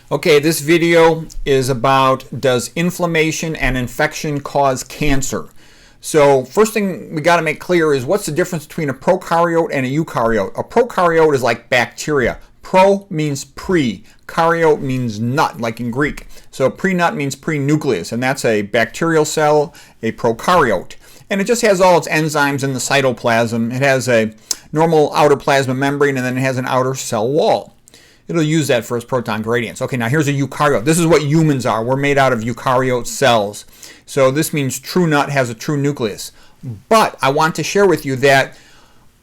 Okay, this video is about, does inflammation and infection cause cancer? So first thing we got to make clear is, what's the difference between a prokaryote and a eukaryote? A prokaryote is like bacteria. Pro means pre, karyote means nut, like in Greek. So pre-nut means pre-nucleus, and that's a bacterial cell, a prokaryote. And it just has all its enzymes in the cytoplasm. It has a normal outer plasma membrane, and then it has an outer cell wall. It'll use that for its proton gradients. Okay, now here's a eukaryote. This is what humans are. We're made out of eukaryote cells. So this means true nut has a true nucleus. But I want to share with you that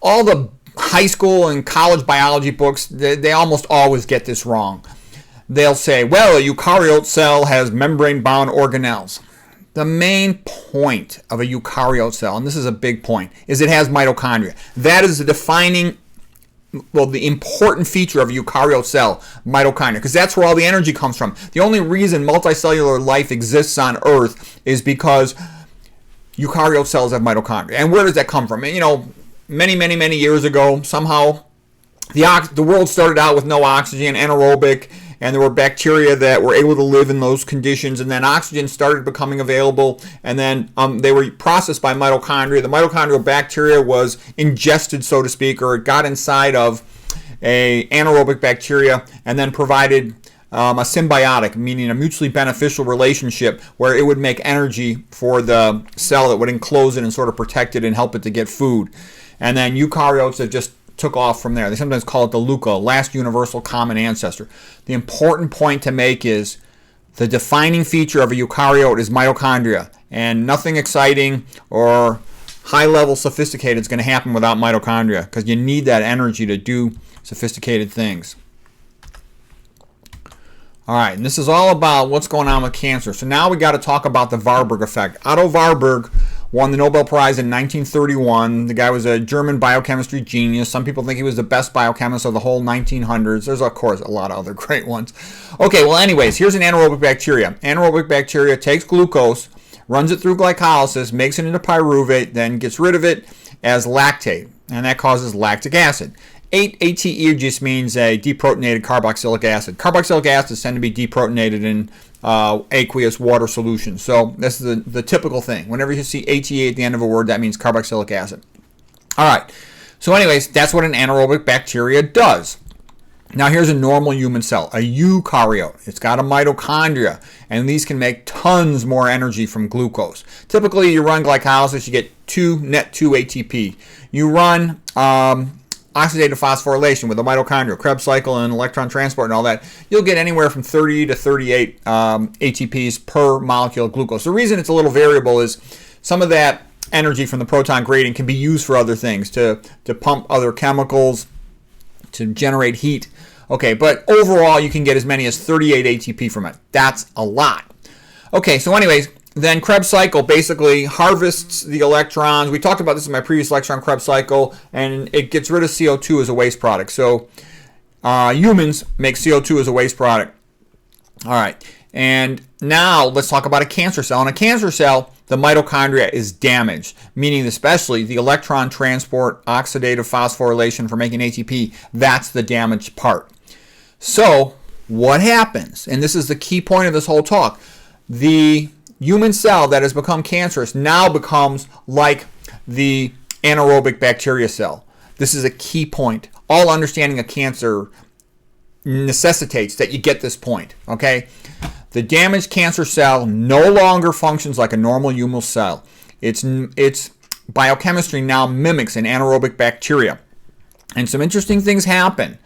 all the high school and college biology books, they almost always get this wrong. They'll say, well, a eukaryote cell has membrane-bound organelles. The main point of a eukaryote cell, and this is a big point, is it has mitochondria. That is the defining, the important feature of a eukaryote cell, mitochondria, because that's where all the energy comes from. The only reason multicellular life exists on Earth is because eukaryote cells have mitochondria. And where does that come from? You know, many years ago, somehow the world started out with no oxygen, anaerobic, and there were bacteria that were able to live in those conditions, and then oxygen started becoming available, and then they were processed by mitochondria. The mitochondrial bacteria was ingested, so to speak, or it got inside of a anaerobic bacteria and then provided a symbiotic, meaning a mutually beneficial relationship where it would make energy for the cell that would enclose it and sort of protect it and help it to get food. And then eukaryotes have just took off from there. They sometimes call it the LUCA, last universal common ancestor. The important point to make is the defining feature of a eukaryote is mitochondria, and nothing exciting or high-level sophisticated is going to happen without mitochondria, because you need that energy to do sophisticated things. All right, and this is all about what's going on with cancer. So now we got to talk about the Warburg effect. Otto Warburg won the Nobel Prize in 1931. The guy was a German biochemistry genius. Some people think he was the best biochemist of the whole 1900s. There's, of course, a lot of other great ones. Okay, well, anyways, here's an anaerobic bacteria. Anaerobic bacteria takes glucose, runs it through glycolysis, makes it into pyruvate, then gets rid of it as lactate, and that causes lactic acid. ATE just means a deprotonated carboxylic acid. Carboxylic acids tend to be deprotonated in aqueous water solutions. So this is the typical thing. Whenever you see ATE at the end of a word, that means carboxylic acid. All right. So anyways, that's what an anaerobic bacteria does. Now here's a normal human cell, a eukaryote. It's got a mitochondria, and these can make tons more energy from glucose. Typically, you run glycolysis, you get net 2 ATP. You run oxidative phosphorylation with the mitochondria, Krebs cycle, and electron transport and all that, you'll get anywhere from 30 to 38 ATPs per molecule of glucose. The reason it's a little variable is some of that energy from the proton gradient can be used for other things, to pump other chemicals, to generate heat. Okay, but overall you can get as many as 38 ATP from it. That's a lot. Okay, so anyways, then Krebs cycle basically harvests the electrons. We talked about this in my previous lecture on Krebs cycle, and it gets rid of CO2 as a waste product. So humans make CO2 as a waste product. All right, and now let's talk about a cancer cell. In a cancer cell, the mitochondria is damaged, meaning especially the electron transport, oxidative phosphorylation for making ATP, that's the damaged part. So what happens? And this is the key point of this whole talk. The human cell that has become cancerous now becomes like the anaerobic bacteria cell. This is a key point. All understanding of cancer necessitates that you get this point, okay? The damaged cancer cell no longer functions like a normal human cell. Its biochemistry now mimics an anaerobic bacteria. And some interesting things happen.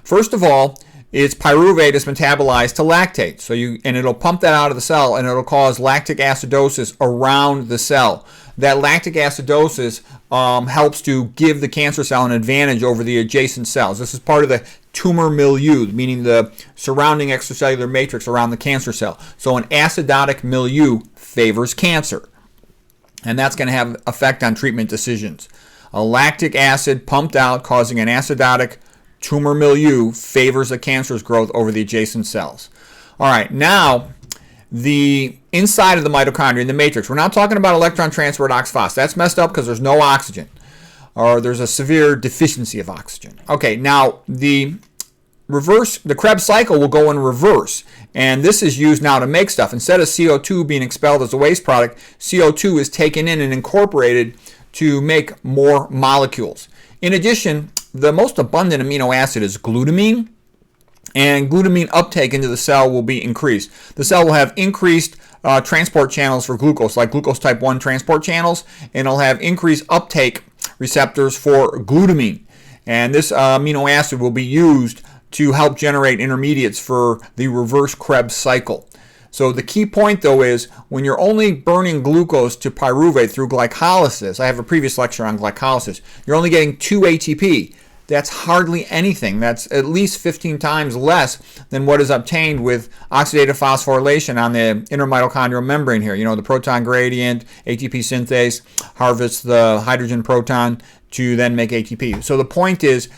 First of all, its pyruvate is metabolized to lactate. And it'll pump that out of the cell, and it'll cause lactic acidosis around the cell. That lactic acidosis helps to give the cancer cell an advantage over the adjacent cells. This is part of the tumor milieu, meaning the surrounding extracellular matrix around the cancer cell. So an acidotic milieu favors cancer, and that's going to have effect on treatment decisions. A lactic acid pumped out causing an acidotic tumor milieu favors the cancer's growth over the adjacent cells. All right, now the inside of the mitochondria, in the matrix, we're not talking about electron transport oxphos. That's messed up because there's no oxygen, or there's a severe deficiency of oxygen. Okay, now the the Krebs cycle will go in reverse. And this is used now to make stuff. Instead of CO2 being expelled as a waste product, CO2 is taken in and incorporated to make more molecules. In addition, the most abundant amino acid is glutamine, and glutamine uptake into the cell will be increased. The cell will have increased transport channels for glucose, like glucose type 1 transport channels, and it'll have increased uptake receptors for glutamine. And this amino acid will be used to help generate intermediates for the reverse Krebs cycle. So the key point, though, is when you're only burning glucose to pyruvate through glycolysis, I have a previous lecture on glycolysis, you're only getting 2 ATP. That's hardly anything. That's at least 15 times less than what is obtained with oxidative phosphorylation on the inner mitochondrial membrane here. You know, the proton gradient, ATP synthase, harvests the hydrogen proton to then make ATP. So the point is,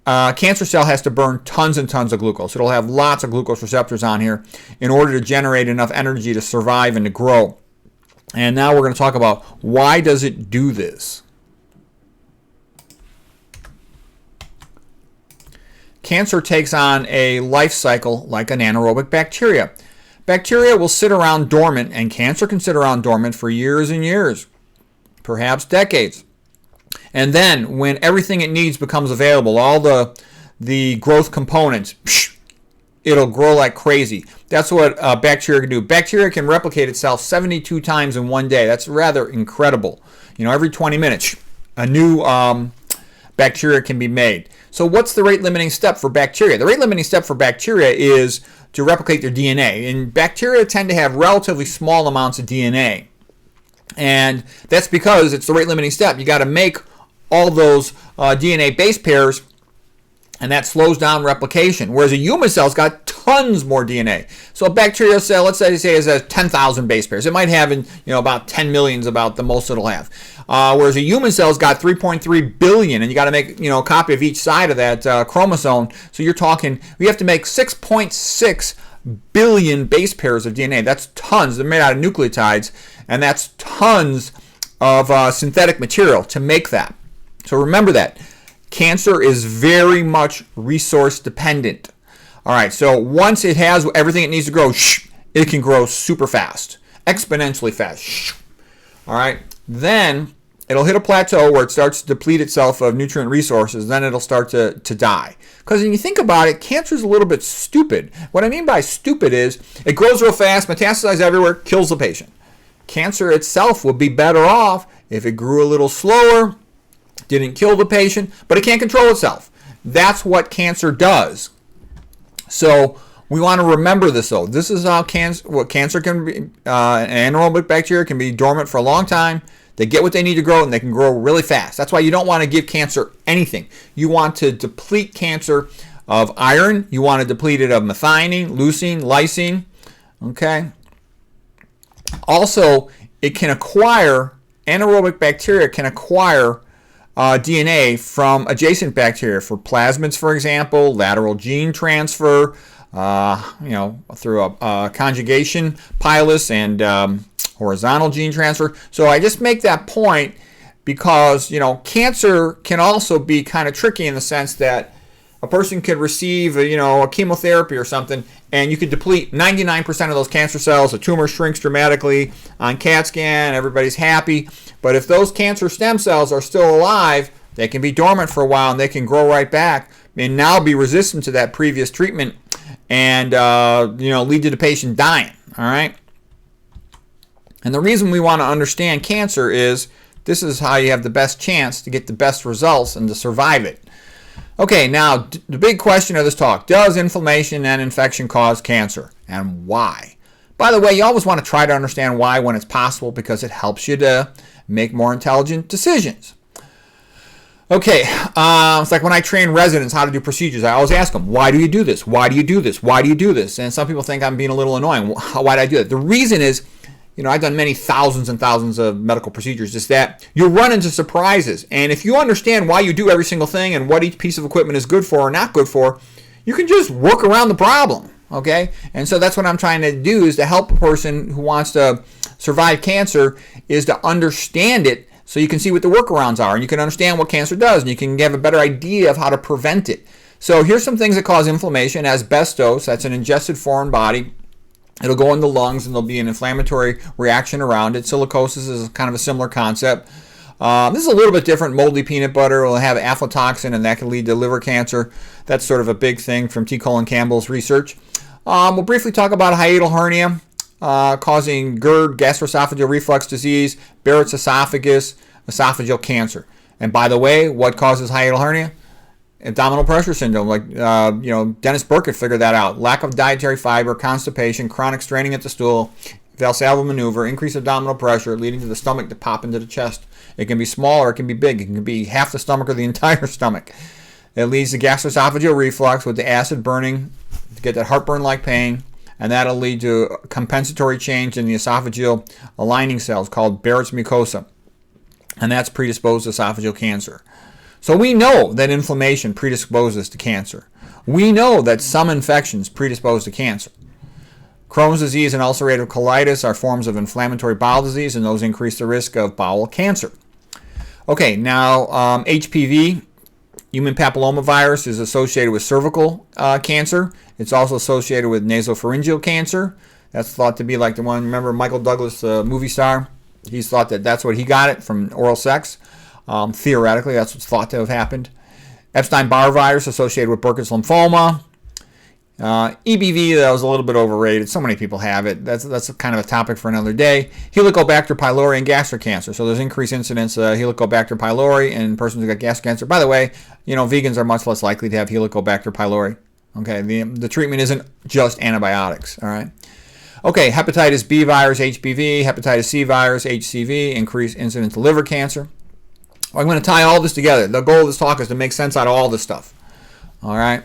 cancer cell has to burn tons and tons of glucose. It'll have lots of glucose receptors on here in order to generate enough energy to survive and to grow. And now we're going to talk about why does it do this. Cancer takes on a life cycle like an anaerobic bacteria. Bacteria will sit around dormant, and cancer can sit around dormant for years and years, perhaps decades. And then when everything it needs becomes available, all the growth components, it'll grow like crazy. That's what bacteria can do. Bacteria can replicate itself 72 times in one day. That's rather incredible. You know, every 20 minutes, a new bacteria can be made. So what's the rate limiting step for bacteria? The rate limiting step for bacteria is to replicate their DNA. And bacteria tend to have relatively small amounts of DNA. And that's because it's the rate limiting step. You got to make all those DNA base pairs, and that slows down replication. Whereas a human cell's got tons more DNA. So a bacterial cell, let's say it has 10,000 base pairs. It might have about 10 million, about the most it'll have. Whereas a human cell's got 3.3 billion, and you got to make a copy of each side of that chromosome. So you're talking, we have to make 6.6 billion base pairs of DNA. That's tons. They're made out of nucleotides, and that's tons of synthetic material to make that. So remember that. Cancer is very much resource dependent. All right, so once it has everything it needs to grow, it can grow super fast, exponentially fast. All right, then it'll hit a plateau where it starts to deplete itself of nutrient resources. Then it'll start to die. Because when you think about it, cancer is a little bit stupid. What I mean by stupid is it grows real fast, metastasizes everywhere, kills the patient. Cancer itself would be better off if it grew a little slower, didn't kill the patient, but it can't control itself. That's what cancer does. So we want to remember this, though. This is how cancer can be. An anaerobic bacteria can be dormant for a long time. They get what they need to grow, and they can grow really fast. That's why you don't want to give cancer anything. You want to deplete cancer of iron. You want to deplete it of methionine, leucine, lysine. Okay. Also, it can acquire, anaerobic bacteria can acquire DNA from adjacent bacteria for plasmids, for example, lateral gene transfer, through a conjugation pilus and horizontal gene transfer. So I just make that point because, cancer can also be kind of tricky in the sense that a person could receive, a chemotherapy or something, and you could deplete 99% of those cancer cells. The tumor shrinks dramatically on CAT scan. Everybody's happy. But if those cancer stem cells are still alive, they can be dormant for a while, and they can grow right back and now be resistant to that previous treatment and, lead to the patient dying. All right? And the reason we want to understand cancer is this is how you have the best chance to get the best results and to survive it. Okay, now the big question of this talk, does inflammation and infection cause cancer, and why? By the way, you always want to try to understand why when it's possible because it helps you to make more intelligent decisions. Okay, it's like when I train residents how to do procedures, I always ask them, why do you do this? Why do you do this? Why do you do this? And some people think I'm being a little annoying. Why do I do it? The reason is, I've done many thousands and thousands of medical procedures, just that you run into surprises. And if you understand why you do every single thing and what each piece of equipment is good for or not good for, you can just work around the problem, okay? And so that's what I'm trying to do, is to help a person who wants to survive cancer, is to understand it so you can see what the workarounds are and you can understand what cancer does and you can have a better idea of how to prevent it. So here's some things that cause inflammation. Asbestos, that's an ingested foreign body. It'll go in the lungs and there'll be an inflammatory reaction around it. Silicosis is kind of a similar concept. This is a little bit different. Moldy peanut butter will have aflatoxin, and that can lead to liver cancer. That's sort of a big thing from T. Colin Campbell's research. We'll briefly talk about hiatal hernia causing GERD, gastroesophageal reflux disease, Barrett's esophagus, esophageal cancer. And by the way, what causes hiatal hernia? Abdominal pressure syndrome. Like, Dennis Burkitt figured that out. Lack of dietary fiber, constipation, chronic straining at the stool, Valsalva maneuver, increased abdominal pressure, leading to the stomach to pop into the chest. It can be small or it can be big. It can be half the stomach or the entire stomach. It leads to gastroesophageal reflux with the acid burning to get that heartburn-like pain, and that'll lead to a compensatory change in the esophageal lining cells called Barrett's mucosa, and that's predisposed to esophageal cancer. So we know that inflammation predisposes to cancer. We know that some infections predispose to cancer. Crohn's disease and ulcerative colitis are forms of inflammatory bowel disease, and those increase the risk of bowel cancer. Okay, now HPV, human papillomavirus, is associated with cervical cancer. It's also associated with nasopharyngeal cancer. That's thought to be like the one, remember Michael Douglas, the movie star? He's thought that that's what he got it from oral sex. Theoretically, that's what's thought to have happened. Epstein-Barr virus associated with Burkitt's lymphoma. EBV, that was a little bit overrated. So many people have it. That's kind of a topic for another day. Helicobacter pylori and gastric cancer. So there's increased incidence of Helicobacter pylori in persons who got gastric cancer. By the way, vegans are much less likely to have Helicobacter pylori. Okay, the treatment isn't just antibiotics. All right. Okay, hepatitis B virus, HBV, hepatitis C virus, HCV, increased incidence of liver cancer. I'm going to tie all this together. The goal of this talk is to make sense out of all this stuff. All right.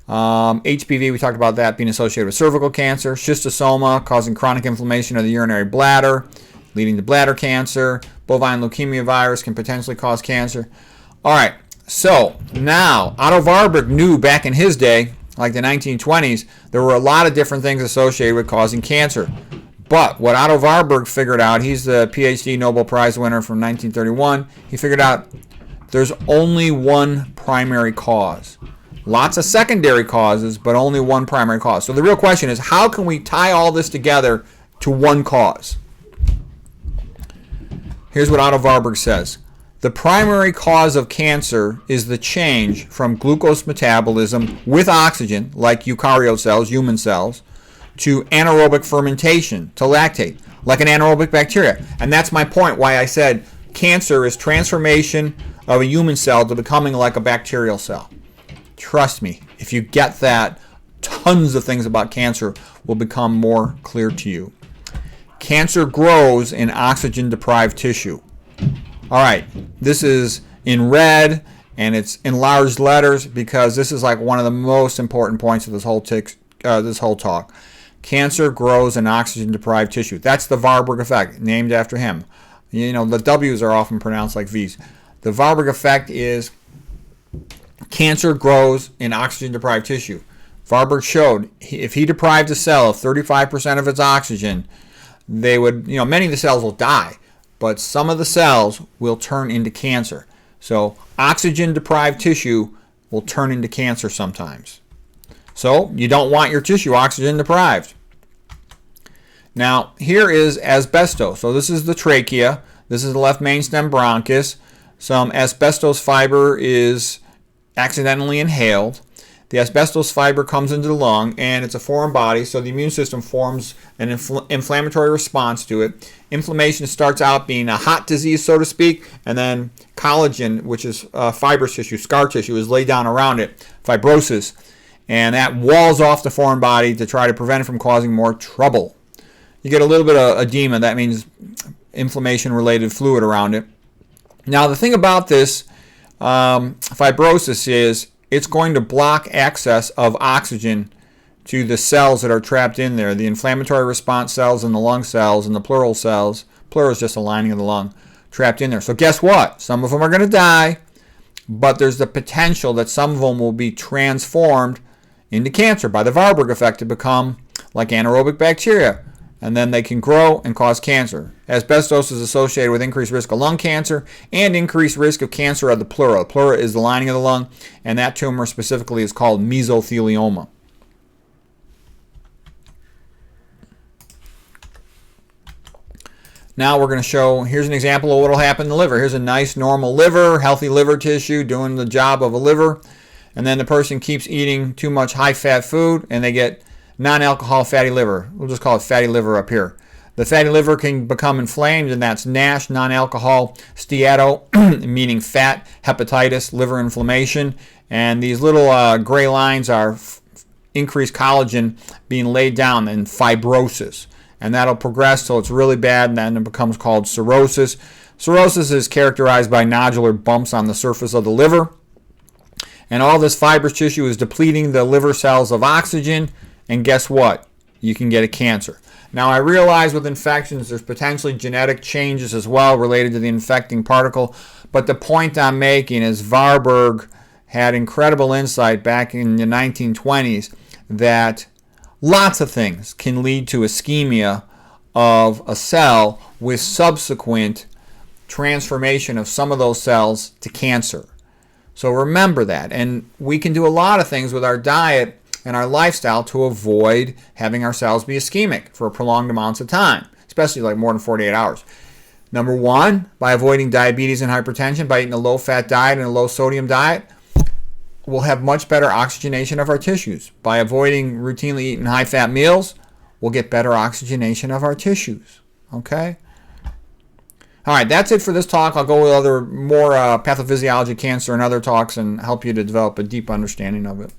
HPV, we talked about that being associated with cervical cancer. Schistosoma, causing chronic inflammation of the urinary bladder, leading to bladder cancer. Bovine leukemia virus can potentially cause cancer. All right, so now Otto Warburg knew back in his day, like the 1920s, there were a lot of different things associated with causing cancer. But what Otto Warburg figured out, he's the PhD Nobel Prize winner from 1931, he figured out there's only one primary cause. Lots of secondary causes, but only one primary cause. So the real question is, how can we tie all this together to one cause? Here's what Otto Warburg says. The primary cause of cancer is the change from glucose metabolism with oxygen, like eukaryote cells, human cells, to anaerobic fermentation, to lactate, like an anaerobic bacteria. And that's my point, why I said cancer is transformation of a human cell to becoming like a bacterial cell. Trust me, if you get that, tons of things about cancer will become more clear to you. Cancer grows in oxygen-deprived tissue. All right, this is in red, and it's in large letters because this is like one of the most important points of this whole talk. Cancer grows in oxygen-deprived tissue. That's the Warburg effect, named after him. The W's are often pronounced like V's. The Warburg effect is cancer grows in oxygen-deprived tissue. Warburg showed if he deprived a cell of 35% of its oxygen, they would, many of the cells will die, but some of the cells will turn into cancer. So oxygen-deprived tissue will turn into cancer sometimes. So you don't want your tissue oxygen-deprived. Now, here is asbestos. So this is the trachea. This is the left mainstem bronchus. Some asbestos fiber is accidentally inhaled. The asbestos fiber comes into the lung, and it's a foreign body, so the immune system forms an inflammatory response to it. Inflammation starts out being a hot disease, so to speak, and then collagen, which is fibrous tissue, scar tissue, is laid down around it, fibrosis, and that walls off the foreign body to try to prevent it from causing more trouble. You get a little bit of edema, that means inflammation-related fluid around it. Now, the thing about this fibrosis is it's going to block access of oxygen to the cells that are trapped in there, the inflammatory response cells and the lung cells and the pleural cells. Pleural is just a lining of the lung trapped in there. So guess what? Some of them are going to die, but there's the potential that some of them will be transformed into cancer by the Warburg effect to become like anaerobic bacteria. and then they can grow and cause cancer. Asbestos is associated with increased risk of lung cancer and increased risk of cancer of the pleura. The pleura is the lining of the lung, and that tumor specifically is called mesothelioma. Now we're going to show, here's an example of what will happen in the liver. Here's a nice normal liver, healthy liver tissue doing the job of a liver. And then the person keeps eating too much high-fat food and they get non-alcohol fatty liver. We'll just call it fatty liver up here. The fatty liver can become inflamed, and that's NASH, non-alcohol steato, meaning fat, hepatitis, liver inflammation. And these little gray lines are increased collagen being laid down and fibrosis. And that'll progress till it's really bad, and then it becomes called cirrhosis. Cirrhosis is characterized by nodular bumps on the surface of the liver. And all this fibrous tissue is depleting the liver cells of oxygen, and guess what? You can get a cancer. Now, I realize with infections there's potentially genetic changes as well related to the infecting particle, but the point I'm making is Warburg had incredible insight back in the 1920s that lots of things can lead to ischemia of a cell with subsequent transformation of some of those cells to cancer. So remember that. And we can do a lot of things with our diet and our lifestyle to avoid having our cells be ischemic for prolonged amounts of time, especially like more than 48 hours. Number one, by avoiding diabetes and hypertension, by eating a low-fat diet and a low-sodium diet, we'll have much better oxygenation of our tissues. By avoiding routinely eating high-fat meals, we'll get better oxygenation of our tissues. Okay? All right, that's it for this talk. I'll go with more pathophysiology, cancer, and other talks and help you to develop a deep understanding of it.